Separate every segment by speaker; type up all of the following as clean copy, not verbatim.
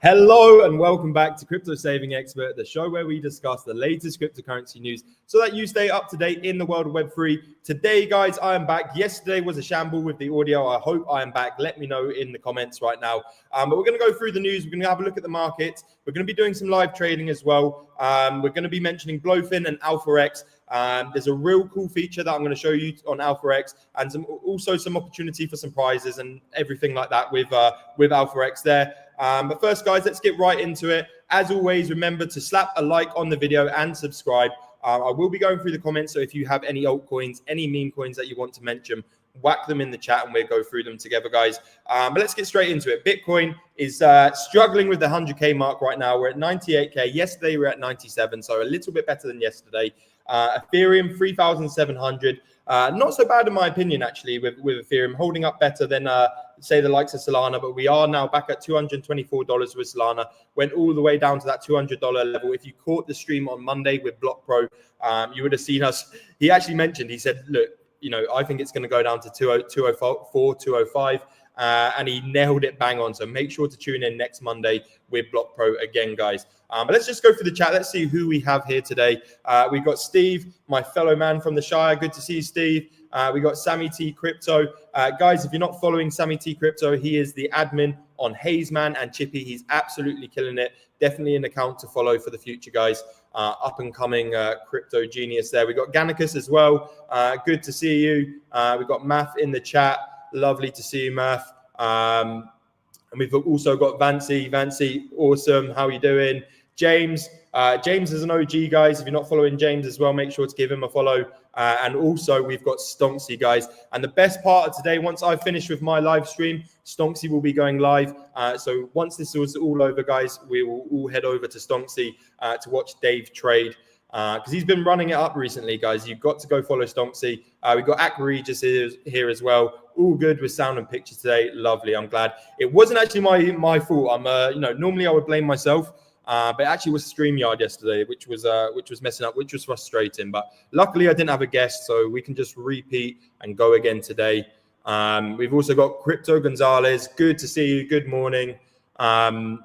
Speaker 1: Hello and welcome back to Crypto Saving Expert, the show where we discuss the latest cryptocurrency news so that you stay up to date in the world of Web3. Today, guys, I am back. Yesterday was a shamble with the audio. I hope I am back. Let me know in the comments right now. But we're going to go through the news. We're going to have a look at the market. We're going to be doing some live trading as well. We're going to be mentioning BloFin and AlphaX. There's a real cool feature that I'm going to show you on AlphaX, and also some opportunity for some prizes and everything like that with AlphaX there. But first, guys, let's get right into it. As always, remember to slap a like on the video and subscribe. I will be going through the comments, so if you have any altcoins, any meme coins that you want to mention, whack them in the chat and we'll go through them together, guys. But let's get straight into it. Bitcoin is struggling with the 100K mark right now. We're at 98K. Yesterday, we were at 97, so a little bit better than yesterday. Ethereum, 3,700. Not so bad in my opinion, actually, with Ethereum holding up better than say the likes of Solana, but we are now back at $224 with Solana. Went all the way down to that $200 level. If you caught the stream on Monday with Block Pro, you would have seen us. He actually mentioned, he said, look, you know, I think it's going to go down to 204, 205. And he nailed it bang on. So make sure to tune in next Monday with Block Pro again, guys. But let's just go through the chat. Let's see who we have here today. We've got Steve, my fellow man from the Shire. Good to see you, Steve. We got Sammy T Crypto. Guys, if you're not following Sammy T Crypto, he is the admin on Hazeman and Chippy. He's absolutely killing it. Definitely an account to follow for the future, guys. Up and coming crypto genius there. We got Gannicus as well. Good to see you. We've got Math in the chat. Lovely to see you, Math. And we've also got Vancy. Vancy, awesome. How are you doing? James. James is an OG, guys. If you're not following James as well, make sure to give him a follow. And also, we've got Stonksy, guys. And the best part of today, once I finish with my live stream, Stonksy will be going live. So once this is all over, guys, we will all head over to Stonksy to watch Dave trade. Because he's been running it up recently, guys. You've got to go follow Stonksy. We've got Aquaregis here as well. All good with sound and picture today. Lovely. I'm glad. It wasn't actually my fault. I'm, normally I would blame myself, but it actually was StreamYard yesterday, which was messing up, which was frustrating. But luckily, I didn't have a guest, so we can just repeat and go again today. We've also got Crypto Gonzalez. Good to see you. Good morning. And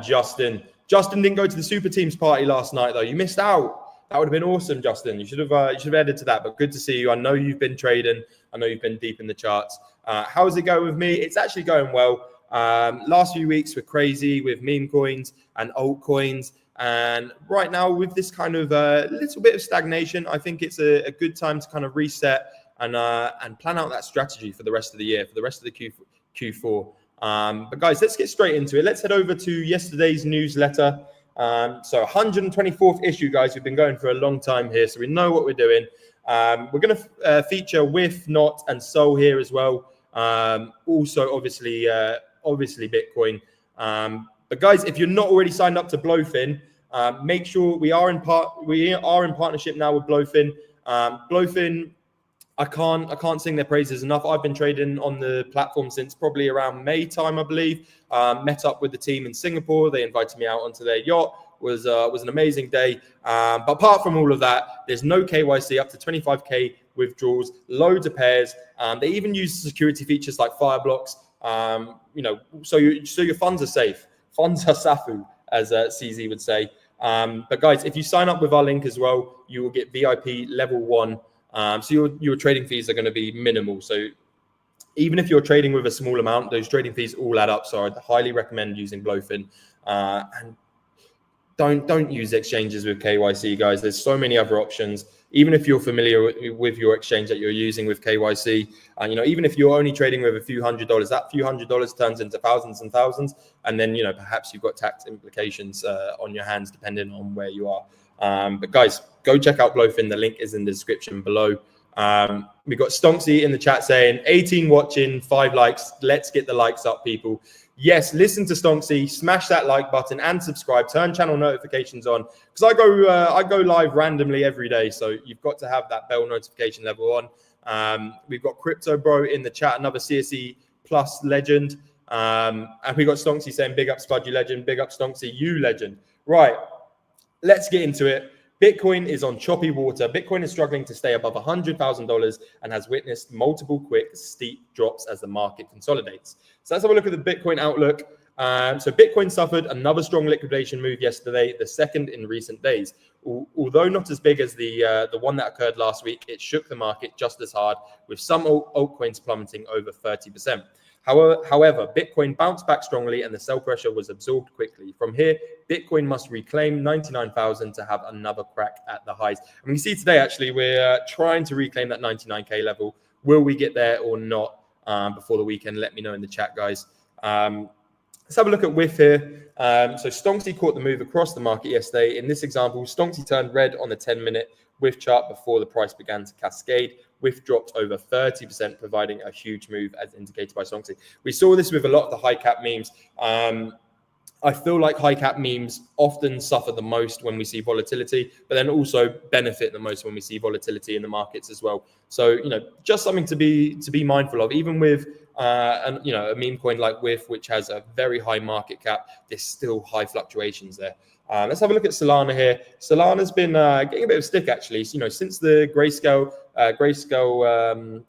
Speaker 1: Justin. Justin didn't go to the Super Teams party last night, though. You missed out. That would have been awesome, Justin. You should have added to that. But good to see you. I know you've been trading. I know you've been deep in the charts. How's it going with me? It's actually going well. Last few weeks were crazy with meme coins and altcoins. And right now, with this kind of little bit of stagnation, I think it's a good time to kind of reset and plan out that strategy for the rest of the year, for the rest of the Q4. But guys, let's get straight into it. Let's head over to yesterday's newsletter. So 124th issue, guys. We've been going for a long time here, so we know what we're doing. We're going to feature With, Not, and Sol here as well. Also, obviously Bitcoin. But guys, if you're not already signed up to BloFin, make sure we are in partnership now with BloFin. BloFin. I can't sing their praises enough. I've been trading on the platform since probably around May time, I believe. Met up with the team in Singapore. They invited me out onto their yacht. Was an amazing day. But apart from all of that, there's no KYC, up to 25K withdrawals, loads of pairs. They even use security features like Fireblocks. So your funds are safe. Funds are safu, as CZ would say. But guys, if you sign up with our link as well, you will get VIP level 1. So your trading fees are going to be minimal. So even if you're trading with a small amount, those trading fees all add up. So I'd highly recommend using BloFin. And don't use exchanges with KYC, guys. There's so many other options. Even if you're familiar with your exchange that you're using with KYC, even if you're only trading with a few $100s, that few $100s turns into thousands and thousands. And then, perhaps you've got tax implications on your hands, depending on where you are. But guys, go check out BloFin. The link is in the description below. We got Stonksy in the chat saying 18 watching, 5 likes. Let's get the likes up, people. Yes, listen to Stonksy, smash that like button and subscribe. Turn channel notifications on, because I go live randomly every day. So you've got to have that bell notification level on. We've got Crypto Bro in the chat, another CSE Plus legend. And we got Stonksy saying big up Spudgy legend, big up Stonksy, you legend. Right. Let's get into it. Bitcoin is on choppy water. Bitcoin is struggling to stay above $100,000 and has witnessed multiple quick, steep drops as the market consolidates. So let's have a look at the Bitcoin outlook. So Bitcoin suffered another strong liquidation move yesterday, the second in recent days. Although not as big as the one that occurred last week, it shook the market just as hard, with some altcoins plummeting over 30%. However, Bitcoin bounced back strongly and the sell pressure was absorbed quickly. From here, Bitcoin must reclaim 99,000 to have another crack at the highs. And we see today, actually, we're trying to reclaim that 99K level. Will we get there or not before the weekend? Let me know in the chat, guys. Let's have a look at WIF here. So Stonksy caught the move across the market yesterday. In this example, Stonksy turned red on the 10-minute WIF chart before the price began to cascade. WIF dropped over 30%, providing a huge move as indicated by Stonksy. We saw this with a lot of the high cap memes. I feel like high cap memes often suffer the most when we see volatility, but then also benefit the most when we see volatility in the markets as well. So, just something to be mindful of, even with a meme coin like WIF, which has a very high market cap, there's still high fluctuations there. Let's have a look at Solana here. Solana's been getting a bit of stick, actually. Since the Grayscale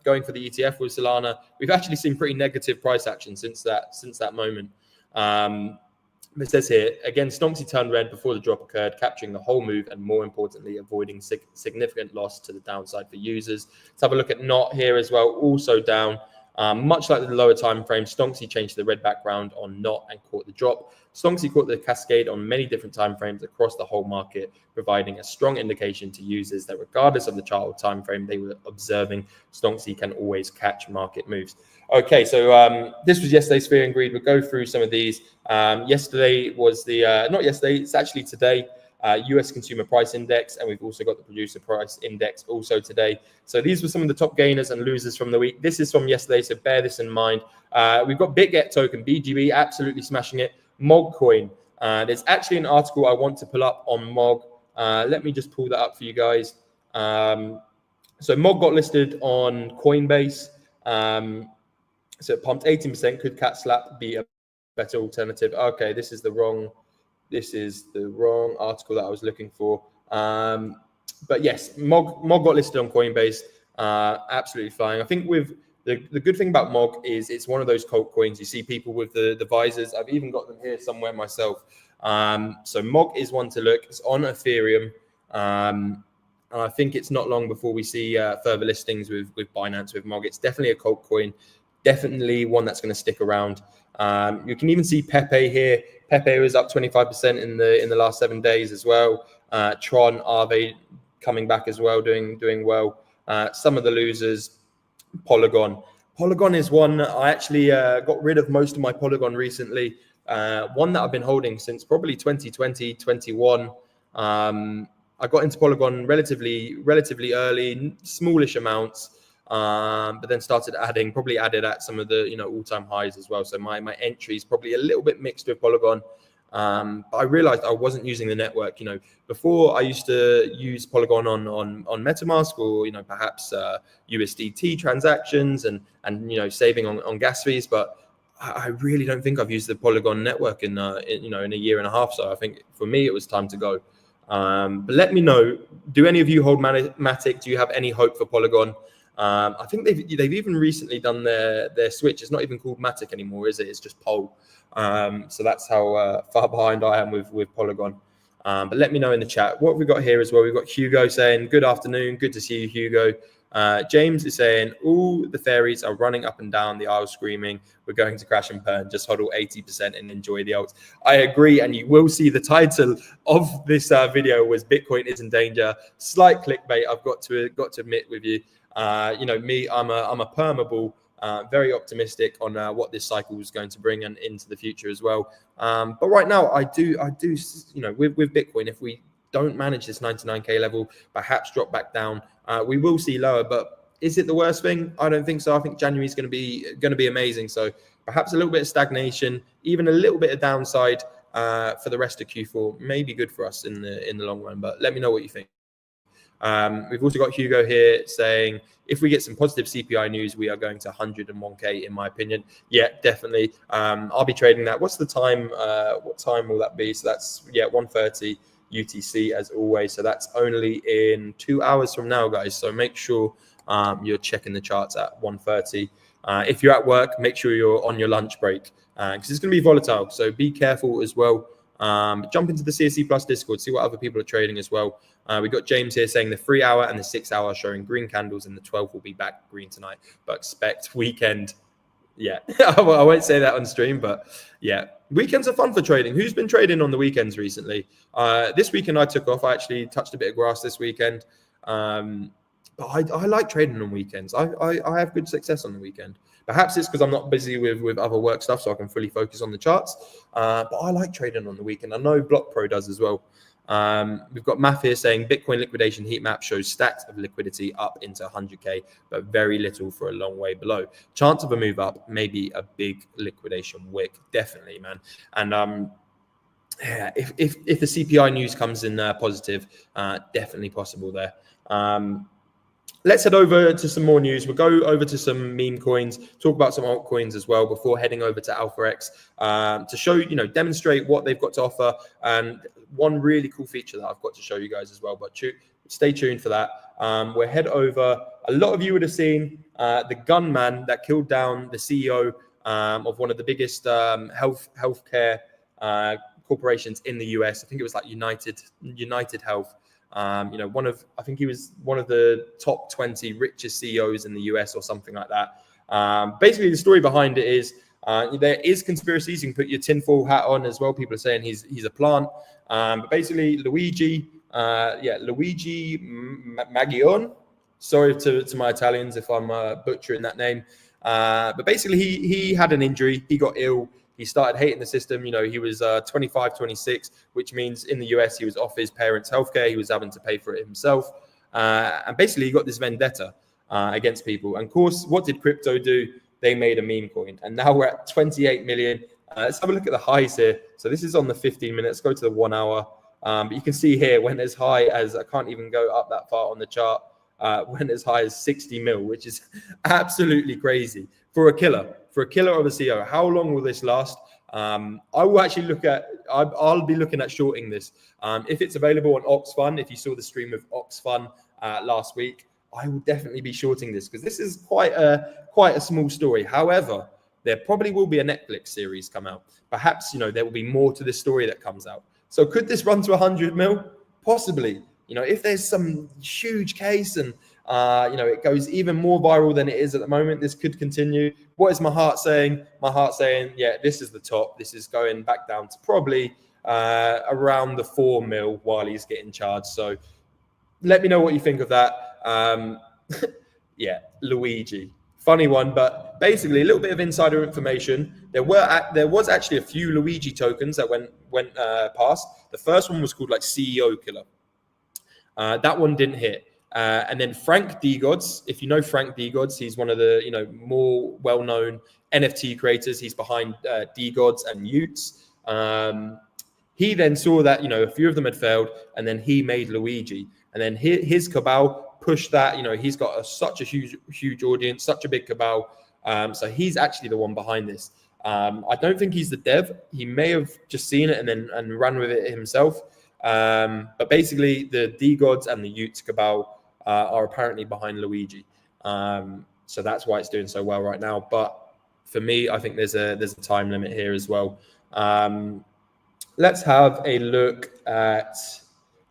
Speaker 1: going for the ETF with Solana, we've actually seen pretty negative price action since that moment. It says here, again, Stonksy turned red before the drop occurred, capturing the whole move and, more importantly, avoiding significant loss to the downside for users. Let's have a look at NOT here as well, also down. Much like the lower time frame, Stonksy changed the red background on NOT and caught the drop. Stonksy caught the cascade on many different time frames across the whole market, providing a strong indication to users that regardless of the chart or time frame they were observing, Stonksy can always catch market moves. Okay, so this was yesterday's Fear and Greed. We'll go through some of these. Yesterday was not yesterday, it's actually today. US Consumer Price Index, and we've also got the Producer Price Index also today. So these were some of the top gainers and losers from the week. This is from yesterday, so bear this in mind. We've got BitGet token, BGB, absolutely smashing it. MOG coin. There's actually an article I want to pull up on MOG. Let me just pull that up for you guys. So MOG got listed on Coinbase. So it pumped 18%. Could Cat Slap be a better alternative? Okay, this is the wrong article that I was looking for. But yes, MOG got listed on Coinbase. Absolutely flying. I think with the good thing about MOG is it's one of those cult coins. You see people with the visors. I've even got them here somewhere myself. So MOG is one to look. It's on Ethereum. And I think it's not long before we see further listings with Binance, with MOG. It's definitely a cult coin. Definitely one that's going to stick around. You can even see Pepe here. Pepe was up 25% in the last 7 days as well. Tron, Aave coming back as well, doing well. Some of the losers, Polygon. Polygon is one I actually got rid of most of my Polygon recently. One that I've been holding since probably 2020, 21. I got into Polygon relatively early, smallish amounts. But then started added at some of the all-time highs as well. So my entry is probably a little bit mixed with Polygon. But I realized I wasn't using the network. Before I used to use Polygon on MetaMask or perhaps USDT transactions and saving on gas fees. But I really don't think I've used the Polygon network in a year and a half. So I think for me it was time to go. But let me know. Do any of you hold Matic? Do you have any hope for Polygon? I think they've even recently done their switch. It's not even called Matic anymore, is it? It's just Pol. So that's how far behind I am with Polygon. But let me know in the chat. What have we got here as well? We've got Hugo saying, good afternoon. Good to see you, Hugo. James is saying, all the fairies are running up and down the aisle screaming, we're going to crash and burn. Just hodl 80% and enjoy the alts. I agree. And you will see the title of this video was Bitcoin is in danger. Slight clickbait, I've got to admit with you. Me, I'm a permeable, very optimistic on what this cycle is going to bring and into the future as well. But right now, I do, with Bitcoin, if we don't manage this 99K level, perhaps drop back down, we will see lower. But is it the worst thing? I don't think so. I think January is going to be amazing. So perhaps a little bit of stagnation, even a little bit of downside for the rest of Q4 may be good for us in the long run. But let me know what you think. We've also got Hugo here saying, if we get some positive CPI news, we are going to 101K, in my opinion. Yeah, definitely. I'll be trading that. What's the time? What time will that be? So that's, 1:30 UTC as always. So that's only in 2 hours from now, guys. So make sure you're checking the charts at 1:30. If you're at work, make sure you're on your lunch break because it's going to be volatile. So be careful as well. Jump into the CSC Plus Discord, see what other people are trading as well. We got James here saying the 3 hour and the 6 hour showing green candles, and the 12 will be back green tonight. But expect weekend. Yeah, I won't say that on stream, but yeah, weekends are fun for trading. Who's been trading on the weekends recently? This weekend I took off. I actually touched a bit of grass this weekend. But I like trading on weekends. I have good success on the weekend. Perhaps it's because I'm not busy with other work stuff, so I can fully focus on the charts. But I like trading on the weekend. I know Block Pro does as well. We've got Math here saying Bitcoin liquidation heat map shows stacks of liquidity up into 100K, but very little for a long way below. Chance of a move up, maybe a big liquidation wick. Definitely, man. And yeah, if the CPI news comes in positive, definitely possible there. Let's head over to some more news. We'll go over to some meme coins, talk about some altcoins as well before heading over to AlphaX to show, demonstrate what they've got to offer. And one really cool feature that I've got to show you guys as well, but stay tuned for that. We'll head over. A lot of you would have seen the gunman that killed down the CEO of one of the biggest healthcare corporations in the US. I think it was like United Health. I think he was one of the top 20 richest CEOs in the US or something like that. Basically, the story behind it is there is conspiracies. You can put your tinfoil hat on as well. People are saying he's a plant. But basically, Luigi Maggione. Sorry to my Italians if I'm butchering that name. But basically, he had an injury. He got ill. He started hating the system. He was 25, 26, which means in the US, he was off his parents' healthcare. He was having to pay for it himself. And basically, he got this vendetta against people. And of course, what did crypto do? They made a meme coin. And now we're at 28 million. Let's have a look at the highs here. So this is on the 15 minutes. Go to the 1 hour. But you can see here, went as high as, I can't even go up that far on the chart, went as high as 60 mil, which is absolutely crazy for a killer of a CEO. How long will this last? I will actually I'll be looking at shorting this. If it's available on Oxfun, if you saw the stream of Oxfun last week, I will definitely be shorting this because this is quite a small story. However, there probably will be a Netflix series come out. Perhaps, there will be more to this story that comes out. So could this run to 100 mil? Possibly. If there's some huge case and, it goes even more viral than it is at the moment, this could continue. What is my heart saying? My heart saying, yeah, this is the top. This is going back down to probably around the 4 mil while he's getting charged. So let me know what you think of that. Yeah, Luigi. Funny one, but basically a little bit of insider information. There was actually a few Luigi tokens that went past. The first one was called like CEO Killer. That one didn't hit. And then Frank D-Gods, if you know Frank D-Gods, he's one of the more well-known NFT creators. He's behind D-Gods and Utes. He then saw that a few of them had failed, and then he made Luigi. And then his cabal pushed that. He's got such a huge audience, such a big cabal. So he's actually the one behind this. I don't think he's the dev. He may have just seen it and run with it himself. But basically, the D-Gods and the Utes cabal are apparently behind Luigi. So that's why it's doing so well right now. But for me, I think there's a time limit here as well. Let's have a look at.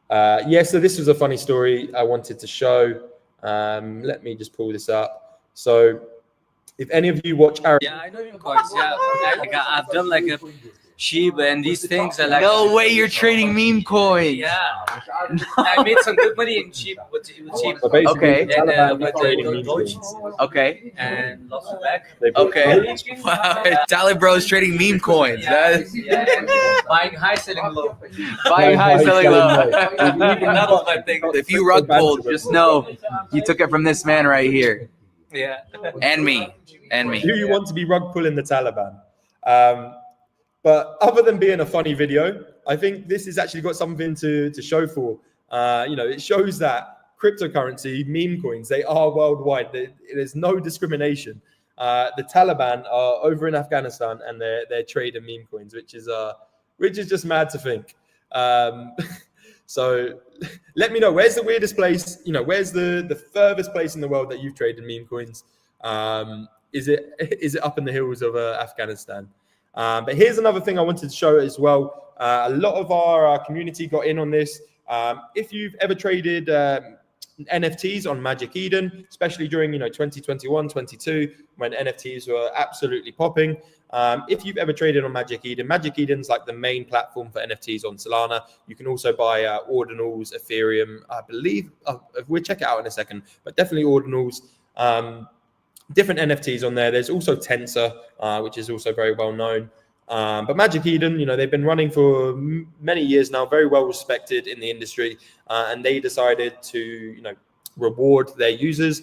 Speaker 1: So this was a funny story I wanted to show. Let me just pull this up. So if any of you watch Aaron.
Speaker 2: Yeah, I know meme coins. Yeah, I've done like a sheep and these things. Are like
Speaker 3: no way you're trading meme coins.
Speaker 2: Yeah, I made some good money in sheep with sheep.
Speaker 1: So basically,
Speaker 3: Okay.
Speaker 1: Taliban
Speaker 2: With
Speaker 1: trading
Speaker 2: the
Speaker 1: meme
Speaker 2: Doge
Speaker 1: coins.
Speaker 3: Okay.
Speaker 2: and lost it back.
Speaker 1: They bought
Speaker 3: Okay. Wow. Tally Bro's trading meme coins.
Speaker 2: Buying high, selling low.
Speaker 3: Buying high, selling low.
Speaker 2: That was my thing.
Speaker 3: If you rug pulled, just know you took it from this man right here.
Speaker 2: Yeah.
Speaker 3: And me.
Speaker 1: Do you want to be rug pulling the Taliban? But other than being a funny video, I think this has actually got something to show for. It shows that cryptocurrency, meme coins, they are worldwide. There's no discrimination. The Taliban are over in Afghanistan and they're trading meme coins, which is just mad to think. So let me know, where's the weirdest place? Where's the furthest place in the world that you've traded meme coins? is it up in the hills of Afghanistan? But here's another thing I wanted to show as well. A lot of our community got in on this. If you've ever traded NFTs on Magic Eden, especially during 2021, 22, when NFTs were absolutely popping. If you've ever traded on Magic Eden's like the main platform for NFTs on Solana. You can also buy ordinals, Ethereum, I believe. We'll check it out in a second, but definitely ordinals. Different NFTs on there. There's also Tensor, which is also very well known. But Magic Eden, they've been running for many years now, very well respected in the industry, and they decided to, reward their users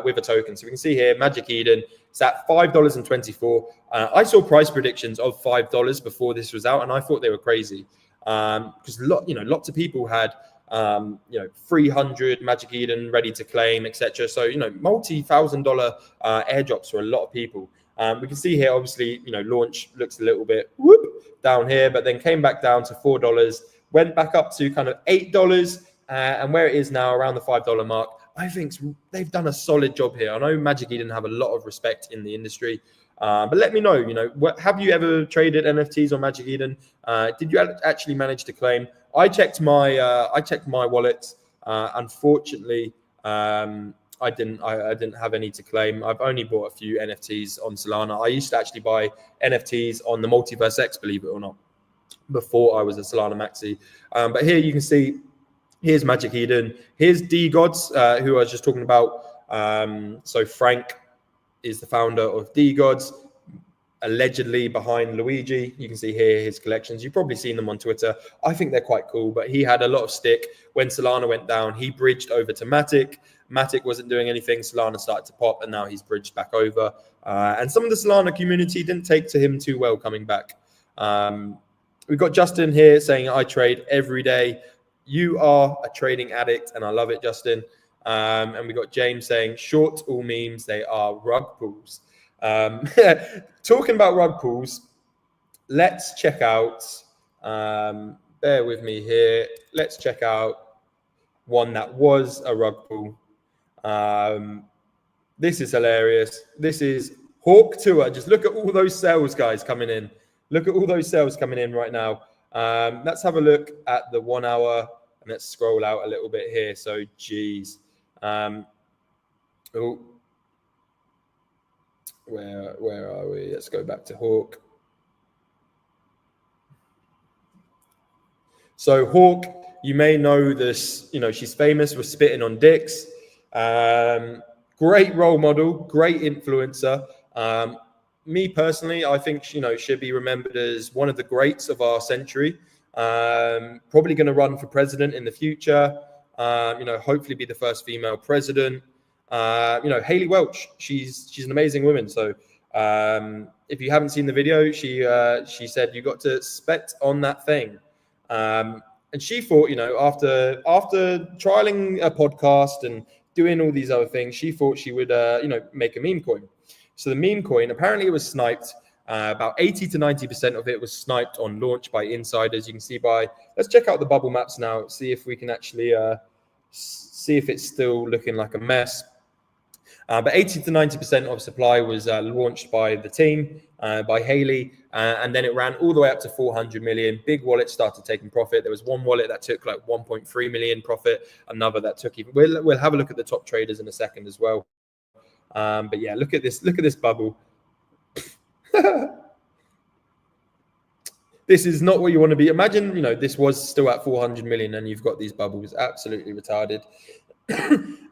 Speaker 1: with a token. So we can see here, Magic Eden, it's at $5.24. I saw price predictions of $5 before this was out, and I thought they were crazy because lots of people had 300 Magic Eden ready to claim, etc. So multi-$1,000 airdrops for a lot of people. We can see here, obviously, launch looks a little bit down here, but then came back down to $4, went back up to kind of $8, and where it is now around the $5 mark. I think they've done a solid job here. I know Magic Eden have a lot of respect in the industry, but let me know, have you ever traded NFTs on Magic Eden? Did you actually manage to claim? I checked my wallet. Unfortunately, I didn't have any to claim. I've only bought a few NFTs on Solana. I used to actually buy NFTs on the Multiverse X, believe it or not, before I was a Solana maxi. But here you can see, here's Magic Eden. Here's DGods, who I was just talking about. So Frank is the founder of DGods, allegedly behind Luigi. You can see here his collections. You've probably seen them on Twitter. I think they're quite cool, but he had a lot of stick. When Solana went down, he bridged over to Matic. Matic wasn't doing anything. Solana started to pop, and now he's bridged back over. And some of the Solana community didn't take to him too well coming back. We've got Justin here saying, I trade every day. You are a trading addict, and I love it, Justin. And we got James saying, short all memes, they are rug pulls. Talking about rug pulls, let's check out, bear with me here. Let's check out one that was a rug pull. This is hilarious. This is Hawk Tour. Just look at all those sales guys coming in. Look at all those sales coming in right now. Let's have a look at the 1 hour, and let's scroll out a little bit here. So, geez. Where are we? Let's go back to Hawk. So Hawk, you may know this, she's famous for spitting on dicks. Great role model, great influencer. Me personally, I think, should be remembered as one of the greats of our century. Probably going to run for president in the future. Hopefully be the first female president. Haley Welch, she's an amazing woman. So if you haven't seen the video, she said you got to spit on that thing. And she thought, after trialing a podcast and doing all these other things, she thought she would, make a meme coin. So the meme coin, apparently it was sniped. About 80 to 90% of it was sniped on launch by insiders. You can see let's check out the bubble maps now, see if we can actually see if it's still looking like a mess. But 80 to 90% of supply was launched by the team, by Haley, and then it ran all the way up to 400 million. Big wallets started taking profit. There was one wallet that took like 1.3 million profit, another that took even. We'll have a look at the top traders in a second as well. But yeah, look at this bubble. This is not what you want to be. Imagine, this was still at 400 million and you've got these bubbles. Absolutely retarded.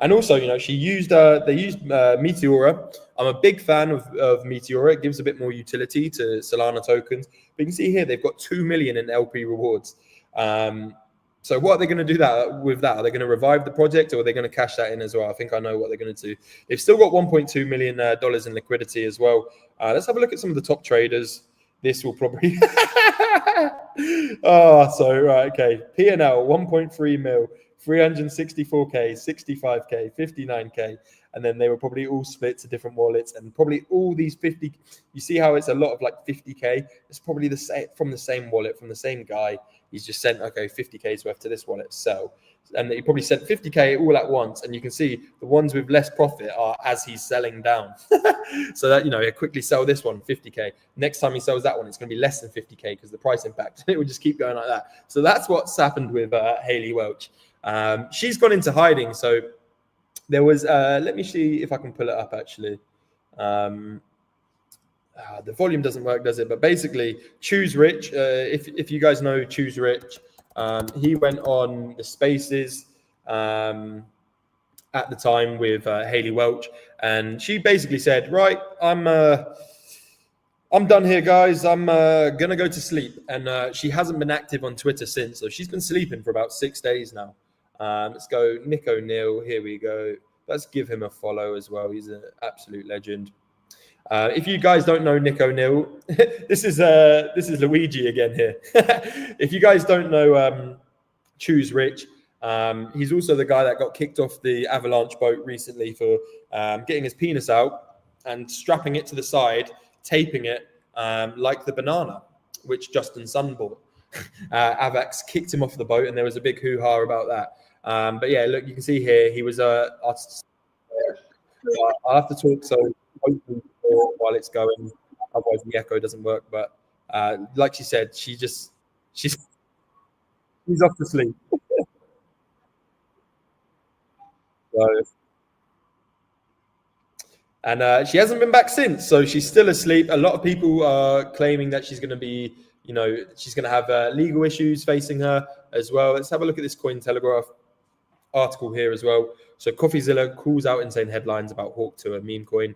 Speaker 1: And also, they used Meteora. I'm a big fan of Meteora. It gives a bit more utility to Solana tokens. But you can see here, they've got 2 million in LP rewards. So what are they going to do with that? Are they going to revive the project, or are they going to cash that in as well? I think I know what they're going to do. They've still got $1.2 million in liquidity as well. Let's have a look at some of the top traders. This will probably... okay. P&L, 1.3 mil, 364K, 65K, 59K. And then they were probably all split to different wallets, and probably all these 50. You see how it's a lot of like 50K? It's probably from the same wallet, from the same guy. He's just sent, okay, 50K's worth to this wallet. So and that he probably sent 50K all at once. And you can see the ones with less profit are as he's selling down. So that, you know, he'll quickly sell this one, 50K. Next time he sells that one, it's going to be less than 50K because the price impact. It will just keep going like that. So that's what's happened with Hayley Welch. She's gone into hiding. So there was, let me see if I can pull it up actually. The volume doesn't work, does it? But basically, Choose Rich, if you guys know Choose Rich, he went on the Spaces at the time with Hayley Welch, and she basically said, right, I'm done here, guys. I'm gonna go to sleep. And she hasn't been active on Twitter since, so she's been sleeping for about 6 days now. Let's go Nick O'Neill. Here we go. Let's give him a follow as well. He's an absolute legend. If you guys don't know Nick O'Neill, this is Luigi again here. If you guys don't know Choose Rich, he's also the guy that got kicked off the Avalanche boat recently for getting his penis out and strapping it to the side, taping it like the banana, which Justin Sun bought. Avax kicked him off the boat, and there was a big hoo-ha about that. But yeah, look, you can see here he was I'll have to talk so hopefully while it's going, otherwise the echo doesn't work. But like she said, she's off to sleep. So, and she hasn't been back since, so she's still asleep. A lot of people are claiming that she's going to be, you know, she's going to have legal issues facing her as well. Let's have a look at this Cointelegraph article here as well. So CoffeeZilla calls out insane headlines about Hawk to a meme coin.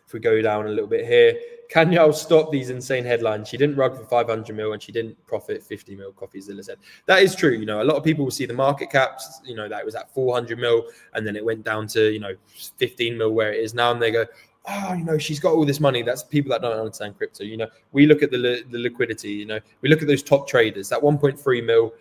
Speaker 1: If we go down a little bit here, can y'all stop these insane headlines? She didn't rug for 500 mil and she didn't profit 50 mil, CoffeeZilla said. That is true. You know, a lot of people will see the market caps, you know, that it was at 400 mil and then it went down to, you know, 15 mil where it is now. And they go, oh, you know, she's got all this money. That's people that don't understand crypto. You know, we look at the liquidity, you know, we look at those top traders, that 1.3 mil,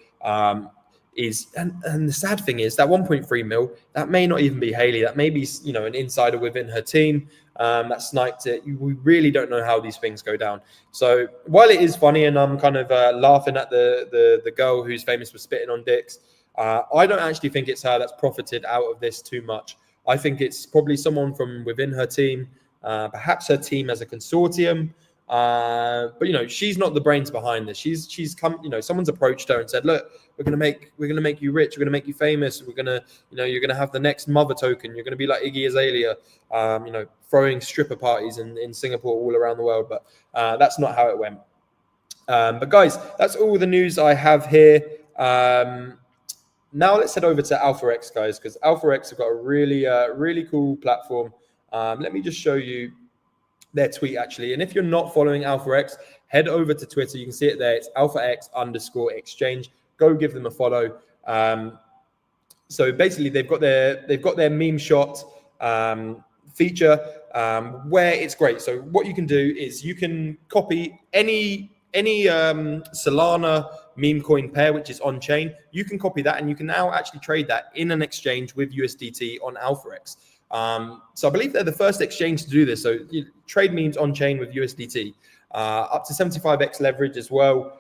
Speaker 1: and the sad thing is that 1.3 mil, that may not even be Hayley. That may be, you know, an insider within her team that sniped it. We really don't know how these things go down. So while it is funny and I'm kind of laughing at the girl who's famous for spitting on dicks, I don't actually think it's her that's profited out of this too much. I think it's probably someone from within her team, perhaps her team as a consortium. But you know, she's not the brains behind this. She's come, you know, someone's approached her and said, look, we're gonna make you rich, we're gonna make you famous, we're gonna, you know, you're gonna have the next mother token, you're gonna be like Iggy Azalea, you know, throwing stripper parties in Singapore all around the world. But that's not how it went. But guys, that's all the news I have here. Now let's head over to AlphaX, guys, because AlphaX have got a really cool platform. Let me just show you their tweet actually. And if you're not following AlphaX, head over to Twitter. You can see it there. It's AlphaX_exchange. Go give them a follow. So basically, they've got their meme shot feature where it's great. So what you can do is you can copy any Solana meme coin pair which is on chain. You can copy that, and you can now actually trade that in an exchange with USDT on AlphaX. So I believe they're the first exchange to do this. So you trade memes on chain with USDT, up to 75x leverage as well.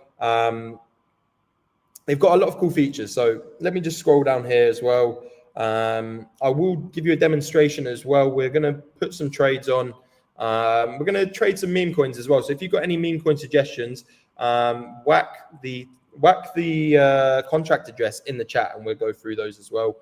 Speaker 1: They've got a lot of cool features. So let me just scroll down here as well. I will give you a demonstration as well. We're going to put some trades on. We're going to trade some meme coins as well. So if you've got any meme coin suggestions, whack the contract address in the chat, and we'll go through those as well.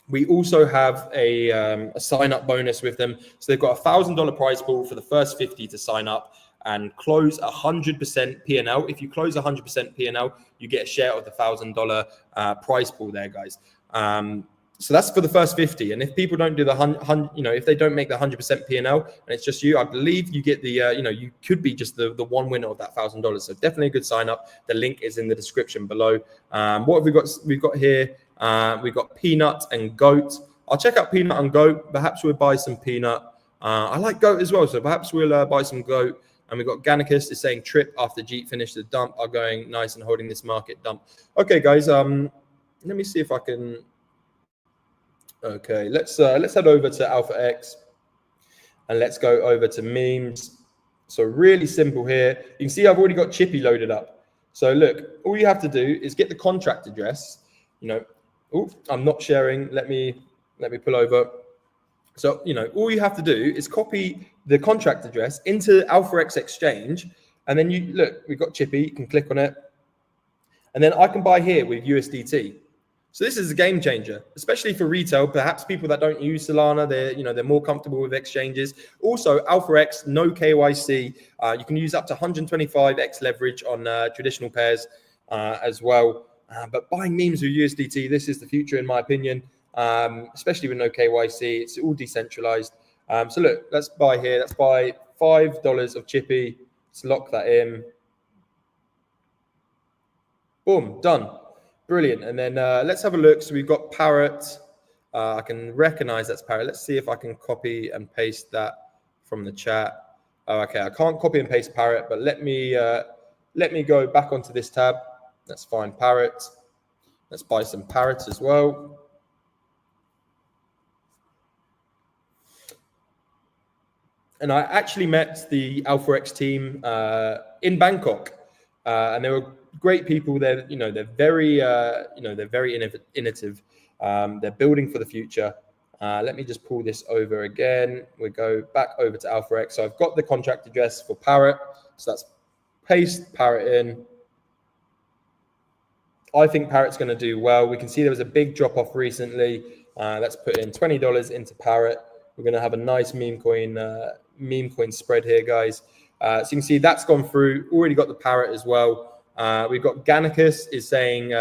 Speaker 1: We also have a sign-up bonus with them. So they've got a $1,000 prize pool for the first 50 to sign up and close 100% P&L. If you close 100% P&L, you get a share of the $1,000 prize pool there, guys. So that's for the first 50. And if people don't do the you know, if they don't make the 100% P&L and it's just you, I believe you get the, you know, you could be just the one winner of that $1,000. So definitely a good sign up. The link is in the description below. What have we got? We've got here. We've got Peanut and Goat. I'll check out Peanut and Goat. Perhaps we'll buy some Peanut. I like Goat as well, so perhaps we'll buy some Goat. And we've got Gannicus is saying trip after Jeep finished the dump are going nice and holding this market dump. Okay, guys. Let me see if I can. Okay, let's head over to AlphaX and let's go over to memes. So really simple here. You can see I've already got Chippy loaded up. So look, all you have to do is get the contract address. I'm not sharing. Let me pull over. So, all you have to do is copy the contract address into AlphaX Exchange. And then we've got Chippy. You can click on it. And then I can buy here with USDT. So this is a game changer, especially for retail. Perhaps people that don't use Solana, they're more comfortable with exchanges. Also, AlphaX, no KYC. You can use up to 125x leverage on traditional pairs as well. But buying memes with USDT, this is the future, in my opinion. Especially with no KYC, it's all decentralized. So look, let's buy here. Let's buy $5 of Chippy. Let's lock that in. Boom, done. Brilliant. And then let's have a look. So we've got Parrot. I can recognize that's Parrot. Let's see if I can copy and paste that from the chat. Oh, okay, I can't copy and paste Parrot, but let me go back onto this tab. Let's find Parrot. Let's buy some Parrot as well. And I actually met the AlphaX team in Bangkok, and they were great people. They're very innovative. They're building for the future. Let me just pull this over again. We go back over to AlphaX. So I've got the contract address for Parrot. So that's paste Parrot in. I think Parrot's going to do well. We can see there was a big drop off recently. Let's put in $20 into Parrot. We're going to have a nice meme coin spread here, guys. So you can see that's gone through. Already got the Parrot as well. We've got Gannicus is saying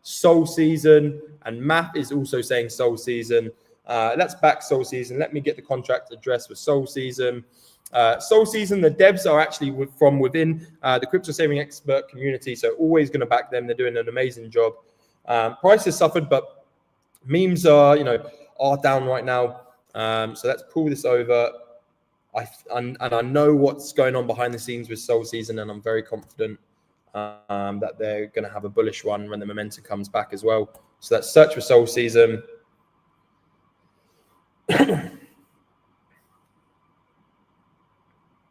Speaker 1: Soul Season, and Map is also saying Soul Season. Let's back Soul Season. Let me get the contract address for Soul Season. Soul Season, the devs are actually from within the crypto saving expert community, so always going to back them. They're doing an amazing job. Price has suffered, but memes are down right now. So let's pull this over. I know what's going on behind the scenes with Soul Season, and I'm very confident that they're going to have a bullish one when the momentum comes back as well. So let's search for Soul Season.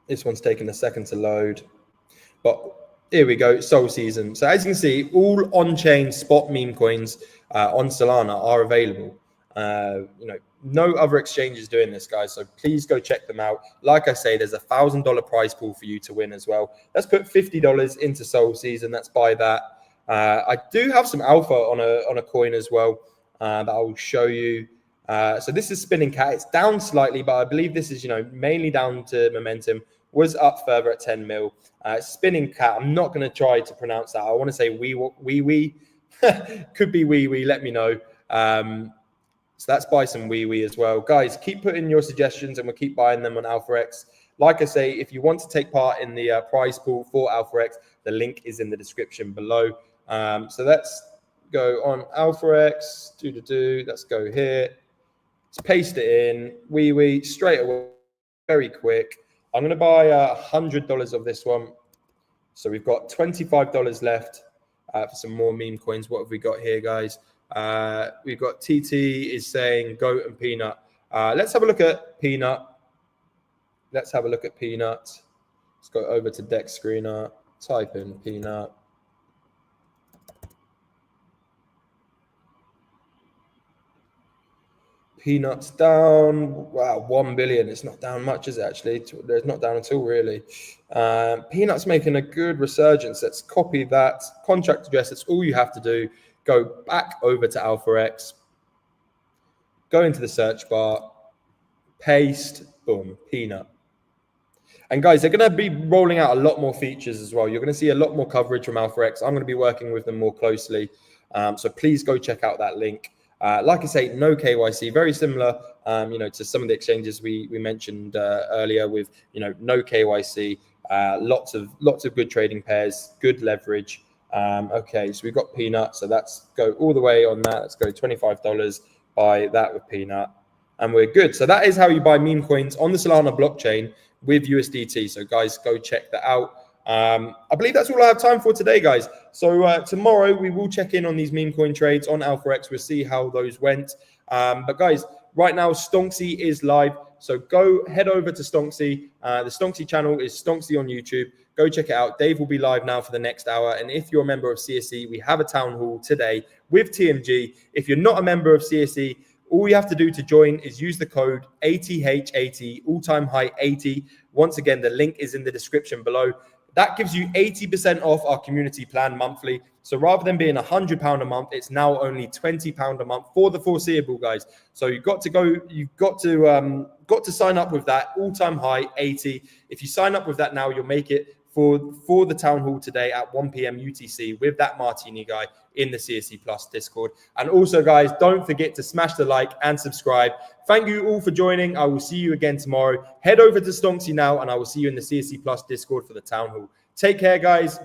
Speaker 1: This one's taking a second to load, but here we go, Soul Season. So as you can see, all on-chain spot meme coins on Solana are available. No other exchanges doing this, guys. So please go check them out. Like I say, there's $1,000 prize pool for you to win as well. Let's put $50 into Soul Season. Let's buy that. I do have some alpha on a coin as well that I will show you. So this is Spinning Cat. It's down slightly, but I believe this is mainly down to momentum. Was up further at 10 mil. Spinning Cat. I'm not going to try to pronounce that. I want to say wee. Could be wee. Let me know. So let's buy some wee as well. Guys, keep putting your suggestions and we'll keep buying them on AlphaX. Like I say, if you want to take part in the prize pool for AlphaX, the link is in the description below. So let's go on AlphaX. Let's go here. Let's paste it in. Wee straight away. Very quick. I'm going to buy $100 of this one. So we've got $25 left for some more meme coins. What have we got here, guys? We've got TT is saying Goat and Peanut. Let's have a look at Peanut. Let's go over to Deck Screener. Type in Peanut. Peanut's down. Wow, 1 billion. It's not down much, is it, actually? It's not down at all, really. Peanut's making a good resurgence. Let's copy that contract address. That's all you have to do. Go back over to AlphaX. Go into the search bar. Paste. Boom. Peanut. And guys, they're going to be rolling out a lot more features as well. You're going to see a lot more coverage from AlphaX. I'm going to be working with them more closely. So please go check out that link. Like I say, no KYC, very similar, to some of the exchanges we mentioned earlier with, no KYC, lots of good trading pairs, good leverage. Okay, so we've got Peanut. So let's go all the way on that. Let's go $25, buy that with Peanut, and we're good. So that is how you buy meme coins on the Solana blockchain with USDT. So guys, go check that out. I believe that's all I have time for today, guys. So tomorrow we will check in on these meme coin trades on AlphaX. We'll see how those went. But guys, right now Stonksy is live. So go head over to Stonksy. The Stonksy channel is Stonksy on YouTube. Go check it out. Dave will be live now for the next hour. And if you're a member of CSE, we have a town hall today with TMG. If you're not a member of CSE, all you have to do to join is use the code ATH80, all-time high 80. Once again, the link is in the description below. That gives you 80% off our community plan monthly. So rather than being £100 a month, it's now only £20 a month for the foreseeable, guys. So you've got to sign up with that all-time high 80. If you sign up with that now, you'll make it for the town hall today at 1 p.m. UTC with that Martini guy in the CSE Plus Discord. And also, guys, don't forget to smash the like and subscribe. Thank you all for joining. I will see you again tomorrow. Head over to Stonksy now, and I will see you in the CSE Plus Discord for the town hall. Take care, guys.